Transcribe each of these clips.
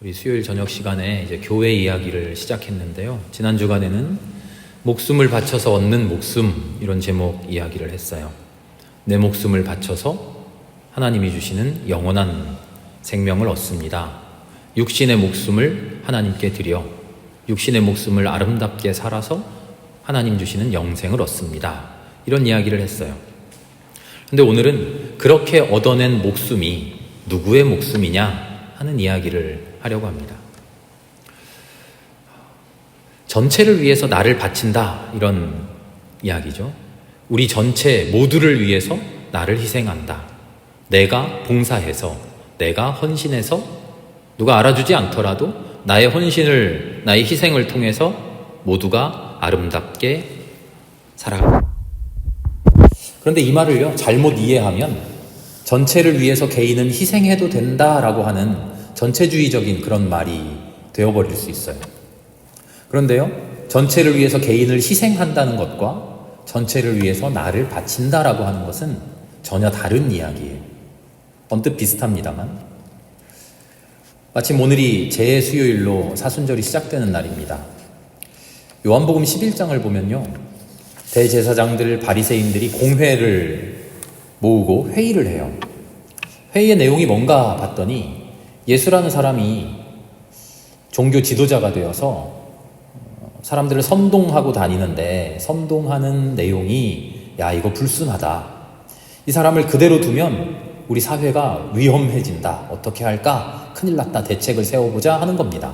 우리 수요일 저녁 시간에 이제 교회 이야기를 시작했는데요. 지난 주간에는 목숨을 바쳐서 얻는 목숨, 이런 제목 이야기를 했어요. 내 목숨을 바쳐서 하나님이 주시는 영원한 생명을 얻습니다. 육신의 목숨을 하나님께 드려 육신의 목숨을 아름답게 살아서 하나님 주시는 영생을 얻습니다. 이런 이야기를 했어요. 근데 오늘은 그렇게 얻어낸 목숨이 누구의 목숨이냐 하는 이야기를 하려고 합니다. 전체를 위해서 나를 바친다, 이런 이야기죠. 우리 전체 모두를 위해서 나를 희생한다. 내가 봉사해서, 내가 헌신해서 누가 알아주지 않더라도 나의 헌신을, 나의 희생을 통해서 모두가 아름답게 살아간다. 그런데 이 말을요, 잘못 이해하면 전체를 위해서 개인은 희생해도 된다라고 하는 전체주의적인 그런 말이 되어버릴 수 있어요. 그런데요, 전체를 위해서 개인을 희생한다는 것과 전체를 위해서 나를 바친다라고 하는 것은 전혀 다른 이야기예요. 언뜻 비슷합니다만, 마침 오늘이 재수요일로 사순절이 시작되는 날입니다. 요한복음 11장을 보면요, 대제사장들, 바리새인들이 공회를 모으고 회의를 해요. 회의의 내용이 뭔가 봤더니 예수라는 사람이 종교 지도자가 되어서 사람들을 선동하고 다니는데, 선동하는 내용이 야, 이거 불순하다. 이 사람을 그대로 두면 우리 사회가 위험해진다. 어떻게 할까? 큰일 났다. 대책을 세워보자 하는 겁니다.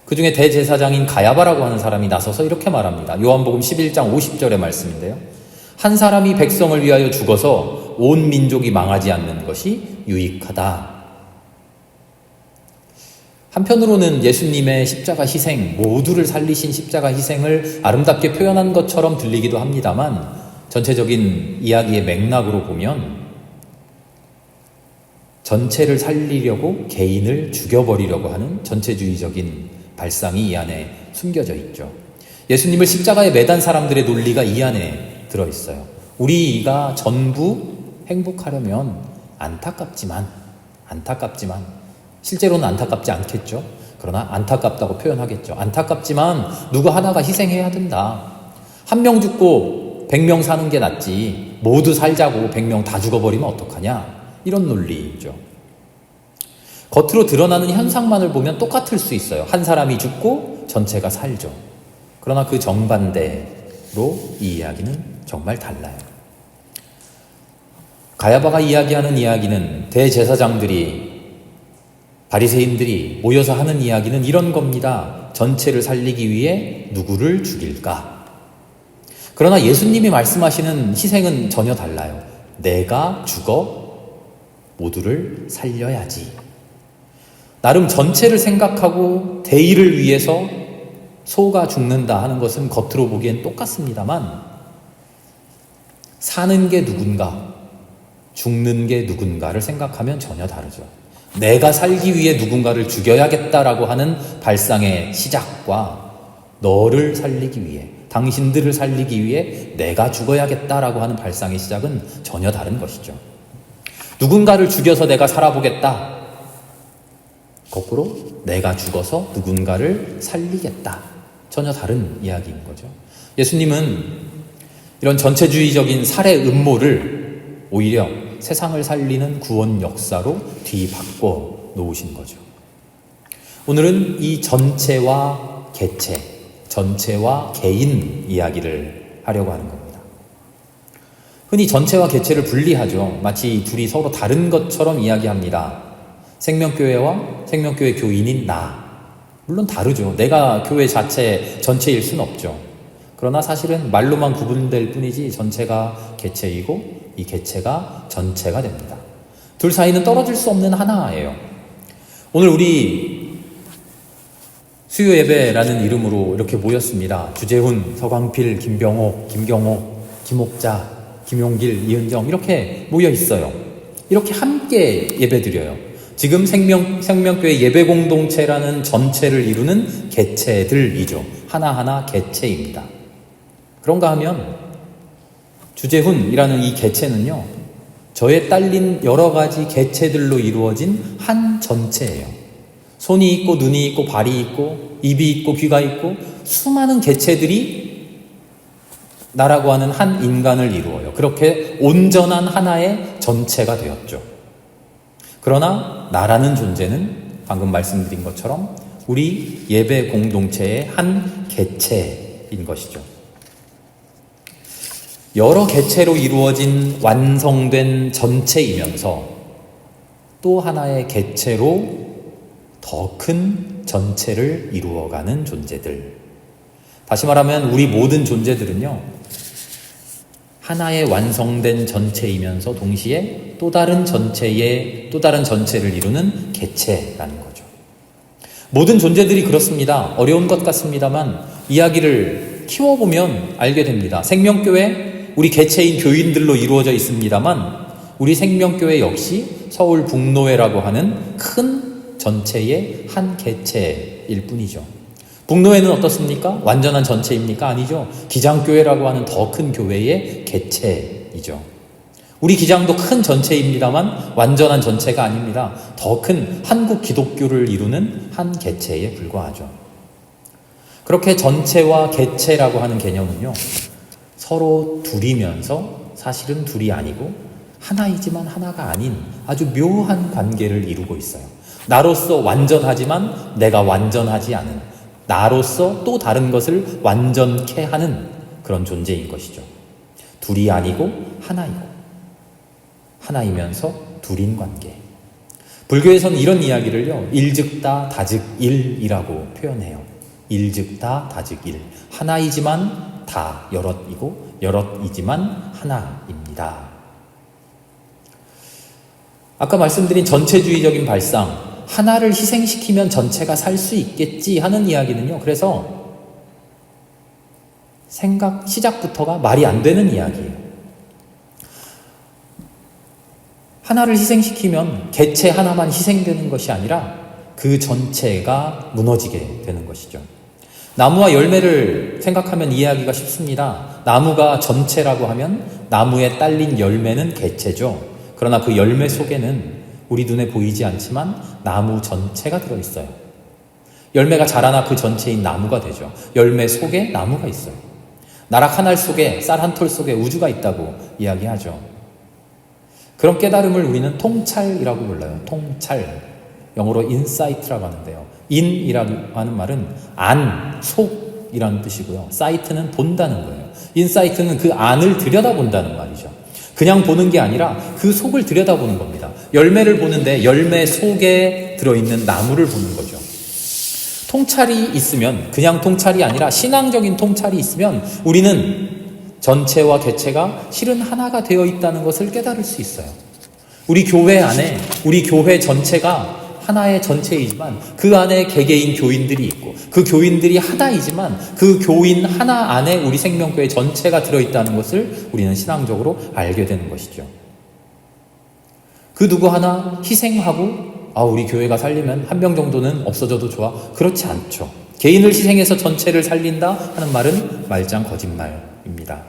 그 중에 대제사장인 가야바라고 하는 사람이 나서서 이렇게 말합니다. 요한복음 11장 50절의 말씀인데요. 한 사람이 백성을 위하여 죽어서 온 민족이 망하지 않는 것이 유익하다. 한편으로는 예수님의 십자가 희생, 모두를 살리신 십자가 희생을 아름답게 표현한 것처럼 들리기도 합니다만, 전체적인 이야기의 맥락으로 보면 전체를 살리려고 개인을 죽여버리려고 하는 전체주의적인 발상이 이 안에 숨겨져 있죠. 예수님을 십자가에 매단 사람들의 논리가 이 안에 들어있어요. 우리가 전부 행복하려면 안타깝지만 실제로는 안타깝지 않겠죠. 그러나 안타깝다고 표현하겠죠. 안타깝지만 누구 하나가 희생해야 된다. 한 명 죽고 100명 사는 게 낫지, 모두 살자고 100명 다 죽어버리면 어떡하냐, 이런 논리죠. 겉으로 드러나는 현상만을 보면 똑같을 수 있어요. 한 사람이 죽고 전체가 살죠. 그러나 그 정반대로 이 이야기는 정말 달라요. 가야바가 이야기하는 이야기는, 대제사장들이, 바리새인들이 모여서 하는 이야기는 이런 겁니다. 전체를 살리기 위해 누구를 죽일까? 그러나 예수님이 말씀하시는 희생은 전혀 달라요. 내가 죽어 모두를 살려야지. 나름 전체를 생각하고 대의를 위해서 소가 죽는다 하는 것은 겉으로 보기엔 똑같습니다만, 사는 게 누군가, 죽는 게 누군가를 생각하면 전혀 다르죠. 내가 살기 위해 누군가를 죽여야겠다라고 하는 발상의 시작과 너를 살리기 위해, 당신들을 살리기 위해 내가 죽어야겠다라고 하는 발상의 시작은 전혀 다른 것이죠. 누군가를 죽여서 내가 살아보겠다. 거꾸로 내가 죽어서 누군가를 살리겠다. 전혀 다른 이야기인 거죠. 예수님은 이런 전체주의적인 살해 음모를 오히려 세상을 살리는 구원 역사로 뒤바꿔 놓으신 거죠. 오늘은 이 전체와 개체, 전체와 개인 이야기를 하려고 하는 겁니다. 흔히 전체와 개체를 분리하죠. 마치 둘이 서로 다른 것처럼 이야기합니다. 생명교회와 생명교회 교인인 나. 물론 다르죠. 내가 교회 자체 전체일 수는 없죠. 그러나 사실은 말로만 구분될 뿐이지 전체가 개체이고 이 개체가 전체가 됩니다. 둘 사이는 떨어질 수 없는 하나예요. 오늘 우리 수요 예배라는 이름으로 이렇게 모였습니다. 주재훈, 서광필, 김경옥, 김옥자, 김용길, 이은정, 이렇게 모여 있어요. 이렇게 함께 예배드려요. 지금 생명교회 예배공동체라는 전체를 이루는 개체들이죠. 하나하나 개체입니다. 그런가 하면 주재훈이라는 이 개체는요, 저에 딸린 여러 가지 개체들로 이루어진 한 전체예요. 손이 있고 눈이 있고 발이 있고 입이 있고 귀가 있고 수많은 개체들이 나라고 하는 한 인간을 이루어요. 그렇게 온전한 하나의 전체가 되었죠. 그러나 나라는 존재는 방금 말씀드린 것처럼 우리 예배 공동체의 한 개체인 것이죠. 여러 개체로 이루어진 완성된 전체이면서 또 하나의 개체로 더 큰 전체를 이루어가는 존재들. 다시 말하면 우리 모든 존재들은요, 하나의 완성된 전체이면서 동시에 또 다른 전체의 또 다른 전체를 이루는 개체라는 거죠. 모든 존재들이 그렇습니다. 어려운 것 같습니다만 이야기를 키워보면 알게 됩니다. 생명교회, 우리 개체인 교인들로 이루어져 있습니다만 우리 생명교회 역시 서울 북노회라고 하는 큰 전체의 한 개체일 뿐이죠. 북노회는 어떻습니까? 완전한 전체입니까? 아니죠. 기장교회라고 하는 더 큰 교회의 개체이죠. 우리 기장도 큰 전체입니다만 완전한 전체가 아닙니다. 더 큰 한국 기독교를 이루는 한 개체에 불과하죠. 그렇게 전체와 개체라고 하는 개념은요, 서로 둘이면서 사실은 둘이 아니고 하나이지만 하나가 아닌 아주 묘한 관계를 이루고 있어요. 나로서 완전하지만 내가 완전하지 않은, 나로서 또 다른 것을 완전케 하는 그런 존재인 것이죠. 둘이 아니고 하나이고 하나이면서 둘인 관계. 불교에서는 이런 이야기를요, 일즉다 다즉일이라고 표현해요. 일즉다 다즉일. 하나이지만 다 여럿이고 여럿이지만 하나입니다. 아까 말씀드린 전체주의적인 발상, 하나를 희생시키면 전체가 살 수 있겠지 하는 이야기는요, 그래서 시작부터가 말이 안 되는 이야기예요. 하나를 희생시키면 개체 하나만 희생되는 것이 아니라 그 전체가 무너지게 되는 것이죠. 나무와 열매를 생각하면 이해하기가 쉽습니다. 나무가 전체라고 하면 나무에 딸린 열매는 개체죠. 그러나 그 열매 속에는 우리 눈에 보이지 않지만 나무 전체가 들어있어요. 열매가 자라나 그 전체인 나무가 되죠. 열매 속에 나무가 있어요. 나락 한 알 속에, 쌀 한 톨 속에 우주가 있다고 이야기하죠. 그런 깨달음을 우리는 통찰이라고 불러요. 통찰. 영어로 insight라고 하는데요. in이라고 하는 말은 안, 속이라는 뜻이고요. sight는 본다는 거예요. insight는 그 안을 들여다본다는 말이죠. 그냥 보는 게 아니라 그 속을 들여다보는 겁니다. 열매를 보는데 열매 속에 들어있는 나무를 보는 거죠. 통찰이 있으면, 그냥 통찰이 아니라 신앙적인 통찰이 있으면 우리는 전체와 개체가 실은 하나가 되어 있다는 것을 깨달을 수 있어요. 우리 교회 안에, 우리 교회 전체가 하나의 전체이지만 그 안에 개개인 교인들이 있고 그 교인들이 하나이지만 그 교인 하나 안에 우리 생명교회 전체가 들어있다는 것을 우리는 신앙적으로 알게 되는 것이죠. 그 누구 하나 희생하고 우리 교회가 살리면 한 명 정도는 없어져도 좋아. 그렇지 않죠. 개인을 희생해서 전체를 살린다 하는 말은 말짱 거짓말입니다.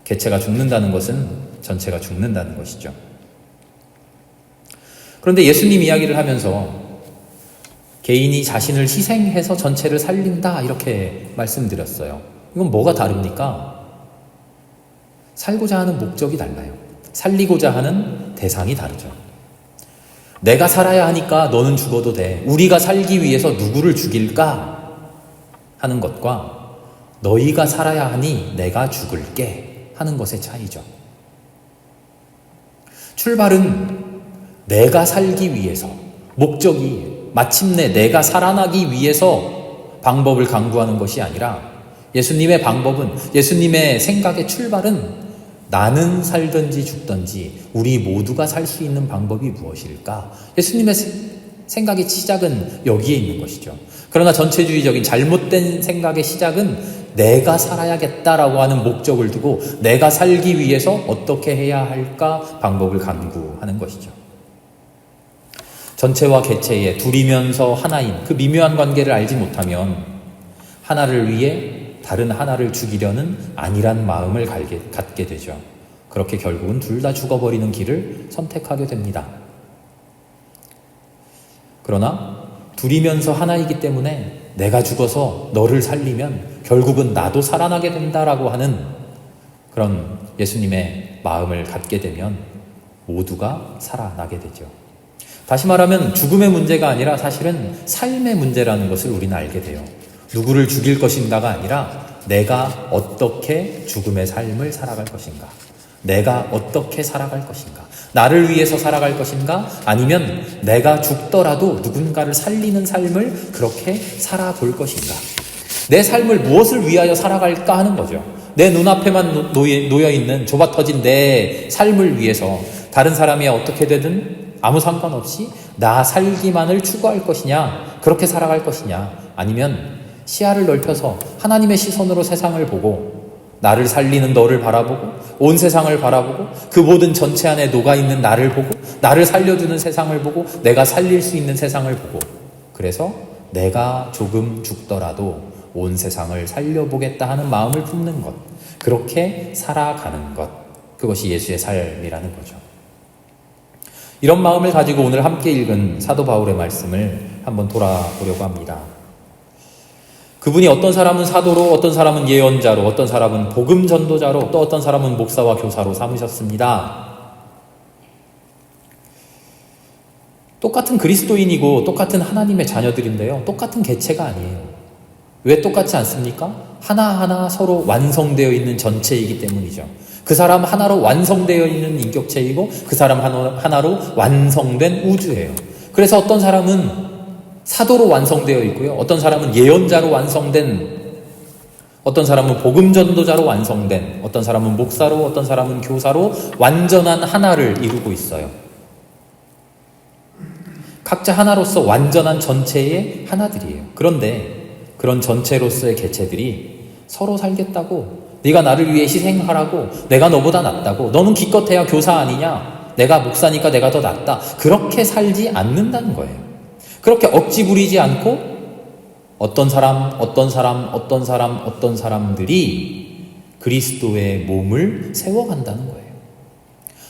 개체가 죽는다는 것은 전체가 죽는다는 것이죠. 그런데 예수님 이야기를 하면서 개인이 자신을 희생해서 전체를 살린다 이렇게 말씀드렸어요. 이건 뭐가 다릅니까? 살고자 하는 목적이 달라요. 살리고자 하는 대상이 다르죠. 내가 살아야 하니까 너는 죽어도 돼. 우리가 살기 위해서 누구를 죽일까 하는 것과 너희가 살아야 하니 내가 죽을게 하는 것의 차이죠. 출발은 내가 살기 위해서, 목적이 마침내 내가 살아나기 위해서 방법을 강구하는 것이 아니라 예수님의 방법은, 예수님의 생각의 출발은 나는 살든지 죽든지 우리 모두가 살 수 있는 방법이 무엇일까? 예수님의 생각의 시작은 여기에 있는 것이죠. 그러나 전체주의적인 잘못된 생각의 시작은 내가 살아야겠다라고 하는 목적을 두고 내가 살기 위해서 어떻게 해야 할까 방법을 강구하는 것이죠. 전체와 개체의 둘이면서 하나인 그 미묘한 관계를 알지 못하면 하나를 위해 다른 하나를 죽이려는 안일한 마음을 갖게 되죠. 그렇게 결국은 둘 다 죽어버리는 길을 선택하게 됩니다. 그러나 둘이면서 하나이기 때문에 내가 죽어서 너를 살리면 결국은 나도 살아나게 된다라고 하는 그런 예수님의 마음을 갖게 되면 모두가 살아나게 되죠. 다시 말하면 죽음의 문제가 아니라 사실은 삶의 문제라는 것을 우리는 알게 돼요. 누구를 죽일 것인가가 아니라 내가 어떻게 죽음의 삶을 살아갈 것인가, 내가 어떻게 살아갈 것인가, 나를 위해서 살아갈 것인가, 아니면 내가 죽더라도 누군가를 살리는 삶을 그렇게 살아볼 것인가, 내 삶을 무엇을 위하여 살아갈까 하는 거죠. 내 눈앞에만 놓여있는 좁아터진 내 삶을 위해서 다른 사람이 어떻게 되든 아무 상관없이 나 살기만을 추구할 것이냐, 그렇게 살아갈 것이냐, 아니면 시야를 넓혀서 하나님의 시선으로 세상을 보고 나를 살리는 너를 바라보고 온 세상을 바라보고 그 모든 전체 안에 녹아있는 나를 보고 나를 살려주는 세상을 보고 내가 살릴 수 있는 세상을 보고, 그래서 내가 조금 죽더라도 온 세상을 살려보겠다 하는 마음을 품는 것, 그렇게 살아가는 것, 그것이 예수의 삶이라는 거죠. 이런 마음을 가지고 오늘 함께 읽은 사도 바울의 말씀을 한번 돌아보려고 합니다. 그분이 어떤 사람은 사도로, 어떤 사람은 예언자로, 어떤 사람은 복음 전도자로, 또 어떤 사람은 목사와 교사로 삼으셨습니다. 똑같은 그리스도인이고 똑같은 하나님의 자녀들인데요, 똑같은 개체가 아니에요. 왜 똑같지 않습니까? 하나하나 서로 완성되어 있는 전체이기 때문이죠. 그 사람 하나로 완성되어 있는 인격체이고 그 사람 하나로 완성된 우주예요. 그래서 어떤 사람은 사도로 완성되어 있고요, 어떤 사람은 예언자로 완성된, 어떤 사람은 복음 전도자로 완성된, 어떤 사람은 목사로, 어떤 사람은 교사로 완전한 하나를 이루고 있어요. 각자 하나로서 완전한 전체의 하나들이에요. 그런데 그런 전체로서의 개체들이 서로 살겠다고, 네가 나를 위해 희생하라고, 내가 너보다 낫다고, 너는 기껏해야 교사 아니냐, 내가 목사니까 내가 더 낫다, 그렇게 살지 않는다는 거예요. 그렇게 억지 부리지 않고 어떤 사람들이 그리스도의 몸을 세워간다는 거예요.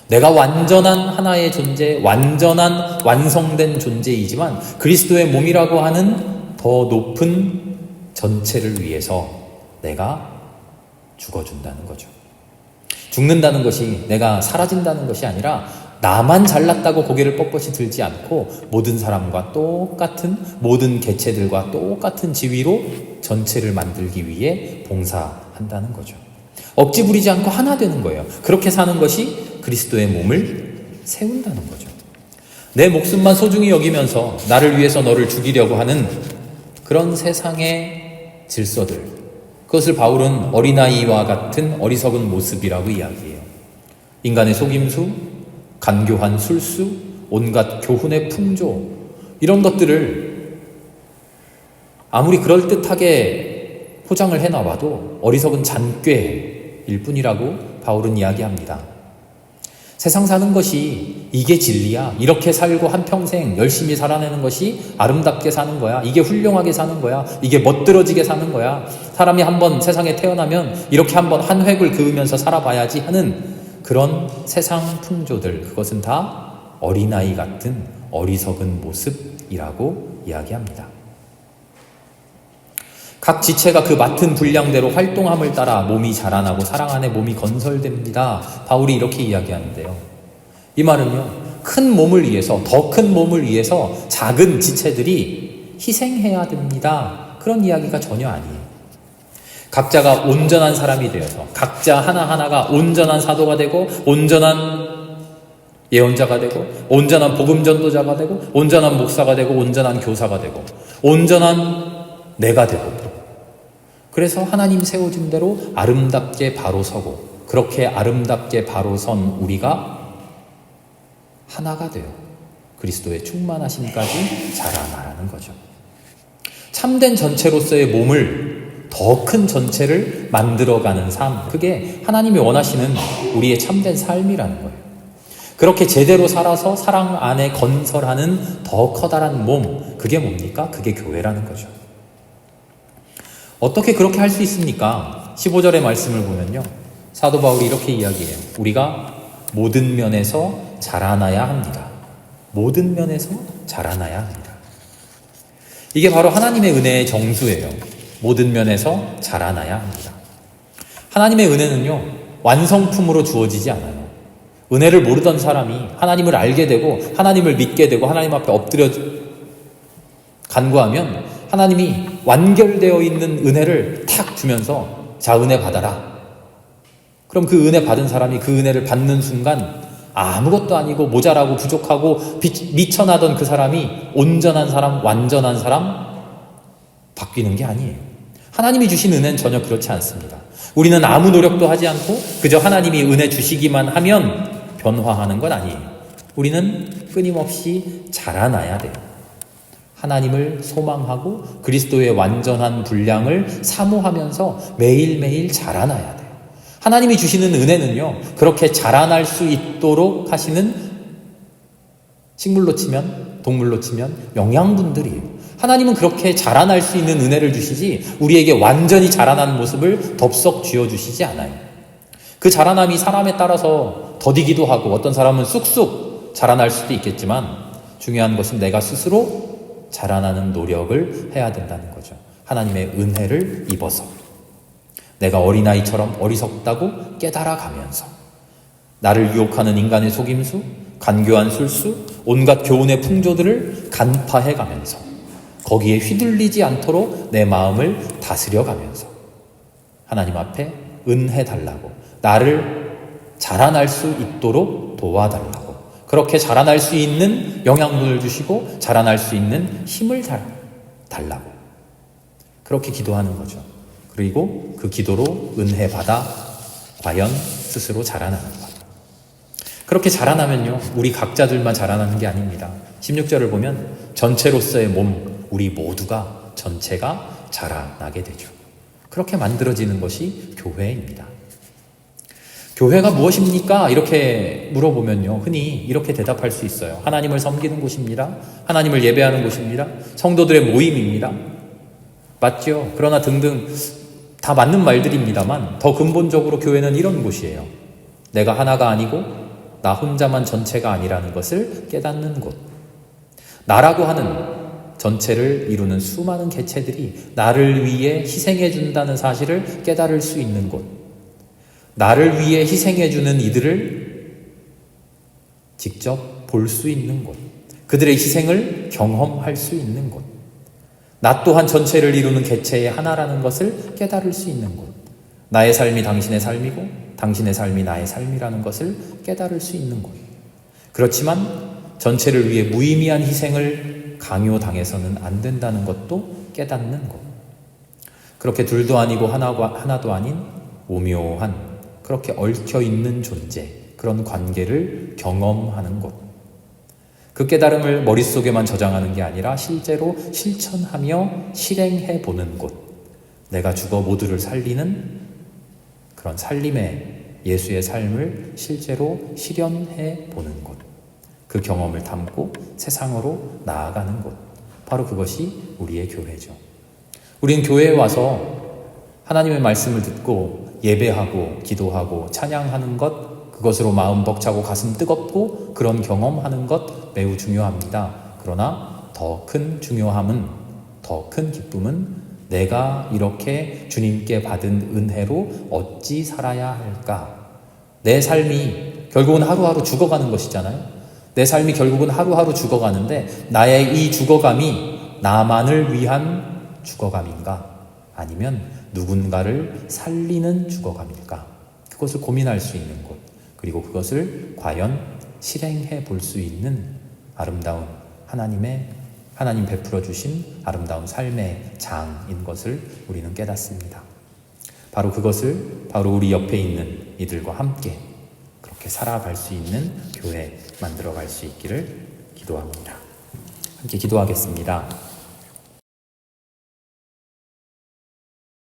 내가 완전한 하나의 존재, 완전한 완성된 존재이지만 그리스도의 몸이라고 하는 더 높은 전체를 위해서 내가 죽어준다는 거죠. 죽는다는 것이 내가 사라진다는 것이 아니라 나만 잘났다고 고개를 뻣뻣이 들지 않고 모든 사람과 똑같은, 모든 개체들과 똑같은 지위로 전체를 만들기 위해 봉사한다는 거죠. 억지 부리지 않고 하나 되는 거예요. 그렇게 사는 것이 그리스도의 몸을 세운다는 거죠. 내 목숨만 소중히 여기면서 나를 위해서 너를 죽이려고 하는 그런 세상의 질서들, 그것을 바울은 어린아이와 같은 어리석은 모습이라고 이야기해요. 인간의 속임수, 간교한 술수, 온갖 교훈의 풍조, 이런 것들을 아무리 그럴듯하게 포장을 해놔봐도 어리석은 잔꾀일 뿐이라고 바울은 이야기합니다. 세상 사는 것이 이게 진리야, 이렇게 살고 한평생 열심히 살아내는 것이 아름답게 사는 거야, 이게 훌륭하게 사는 거야, 이게 멋들어지게 사는 거야, 사람이 한번 세상에 태어나면 이렇게 한번 한 획을 그으면서 살아봐야지 하는 그런 세상 풍조들, 그것은 다 어린아이 같은 어리석은 모습이라고 이야기합니다. 각 지체가 그 맡은 분량대로 활동함을 따라 몸이 자라나고 사랑 안에 몸이 건설됩니다. 바울이 이렇게 이야기하는데요. 이 말은요, 큰 몸을 위해서, 더 큰 몸을 위해서 작은 지체들이 희생해야 됩니다, 그런 이야기가 전혀 아니에요. 각자가 온전한 사람이 되어서 각자 하나하나가 온전한 사도가 되고 온전한 예언자가 되고 온전한 복음 전도자가 되고 온전한 목사가 되고 온전한 교사가 되고 온전한 내가 되고, 그래서 하나님 세워진 대로 아름답게 바로 서고, 그렇게 아름답게 바로 선 우리가 하나가 되어 그리스도의 충만하심까지 자라나라는 거죠. 참된 전체로서의 몸을, 더 큰 전체를 만들어가는 삶, 그게 하나님이 원하시는 우리의 참된 삶이라는 거예요. 그렇게 제대로 살아서 사랑 안에 건설하는 더 커다란 몸, 그게 뭡니까? 그게 교회라는 거죠. 어떻게 그렇게 할 수 있습니까? 15절의 말씀을 보면요, 사도 바울이 이렇게 이야기해요. 우리가 모든 면에서 자라나야 합니다. 모든 면에서 자라나야 합니다. 이게 바로 하나님의 은혜의 정수예요. 모든 면에서 자라나야 합니다. 하나님의 은혜는요, 완성품으로 주어지지 않아요. 은혜를 모르던 사람이 하나님을 알게 되고 하나님을 믿게 되고 하나님 앞에 엎드려 간구하면 하나님이 완결되어 있는 은혜를 탁 주면서 자, 은혜 받아라. 그럼 그 은혜 받은 사람이 그 은혜를 받는 순간 아무것도 아니고 모자라고 부족하고 미쳐나던 그 사람이 온전한 사람, 완전한 사람 바뀌는 게 아니에요. 하나님이 주신 은혜는 전혀 그렇지 않습니다. 우리는 아무 노력도 하지 않고 그저 하나님이 은혜 주시기만 하면 변화하는 건 아니에요. 우리는 끊임없이 자라나야 돼요. 하나님을 소망하고 그리스도의 완전한 분량을 사모하면서 매일매일 자라나야 돼요. 하나님이 주시는 은혜는요, 그렇게 자라날 수 있도록 하시는, 식물로 치면, 동물로 치면 영양분들이에요. 하나님은 그렇게 자라날 수 있는 은혜를 주시지 우리에게 완전히 자라나는 모습을 덥석 쥐어주시지 않아요. 그 자라남이 사람에 따라서 더디기도 하고 어떤 사람은 쑥쑥 자라날 수도 있겠지만 중요한 것은 내가 스스로 자라나는 노력을 해야 된다는 거죠. 하나님의 은혜를 입어서 내가 어린아이처럼 어리석다고 깨달아가면서 나를 유혹하는 인간의 속임수, 간교한 술수, 온갖 교훈의 풍조들을 간파해가면서 거기에 휘둘리지 않도록 내 마음을 다스려가면서 하나님 앞에 은혜 달라고, 나를 자라날 수 있도록 도와달라고, 그렇게 자라날 수 있는 영양분을 주시고 자라날 수 있는 힘을 달라고 그렇게 기도하는 거죠. 그리고 그 기도로 은혜 받아 과연 스스로 자라나는 것. 그렇게 자라나면요, 우리 각자들만 자라나는 게 아닙니다. 16절을 보면 전체로서의 몸, 우리 모두가 전체가 자라나게 되죠. 그렇게 만들어지는 것이 교회입니다. 교회가 무엇입니까? 이렇게 물어보면요, 흔히 이렇게 대답할 수 있어요. 하나님을 섬기는 곳입니다. 하나님을 예배하는 곳입니다. 성도들의 모임입니다. 맞죠? 그러나 등등 다 맞는 말들입니다만 더 근본적으로 교회는 이런 곳이에요. 내가 하나가 아니고 나 혼자만 전체가 아니라는 것을 깨닫는 곳. 나라고 하는 전체를 이루는 수많은 개체들이 나를 위해 희생해 준다는 사실을 깨달을 수 있는 곳. 나를 위해 희생해 주는 이들을 직접 볼 수 있는 곳. 그들의 희생을 경험할 수 있는 곳. 나 또한 전체를 이루는 개체의 하나라는 것을 깨달을 수 있는 곳. 나의 삶이 당신의 삶이고 당신의 삶이 나의 삶이라는 것을 깨달을 수 있는 곳. 그렇지만 전체를 위해 무의미한 희생을 강요당해서는 안 된다는 것도 깨닫는 곳. 그렇게 둘도 아니고 하나도 아닌 오묘한, 그렇게 얽혀있는 존재, 그런 관계를 경험하는 곳. 그 깨달음을 머릿속에만 저장하는 게 아니라 실제로 실천하며 실행해 보는 곳. 내가 죽어 모두를 살리는 그런 살림의 예수의 삶을 실제로 실현해 보는 곳. 그 경험을 담고 세상으로 나아가는 곳. 바로 그것이 우리의 교회죠. 우리는 교회에 와서 하나님의 말씀을 듣고 예배하고 기도하고 찬양하는 것, 그것으로 마음 벅차고 가슴 뜨겁고 그런 경험하는 것 매우 중요합니다. 그러나 더 큰 중요함은, 더 큰 기쁨은 내가 이렇게 주님께 받은 은혜로 어찌 살아야 할까? 내 삶이 결국은 하루하루 죽어가는 것이잖아요. 내 삶이 결국은 하루하루 죽어가는데 나의 이 죽어감이 나만을 위한 죽어감인가? 아니면 누군가를 살리는 죽어감일까? 그것을 고민할 수 있는 곳. 그리고 그것을 과연 실행해 볼 수 있는 아름다운 하나님 베풀어 주신 아름다운 삶의 장인 것을 우리는 깨닫습니다. 바로 그것을 바로 우리 옆에 있는 이들과 함께 그렇게 살아갈 수 있는 교회 만들어 갈 수 있기를 기도합니다. 함께 기도하겠습니다.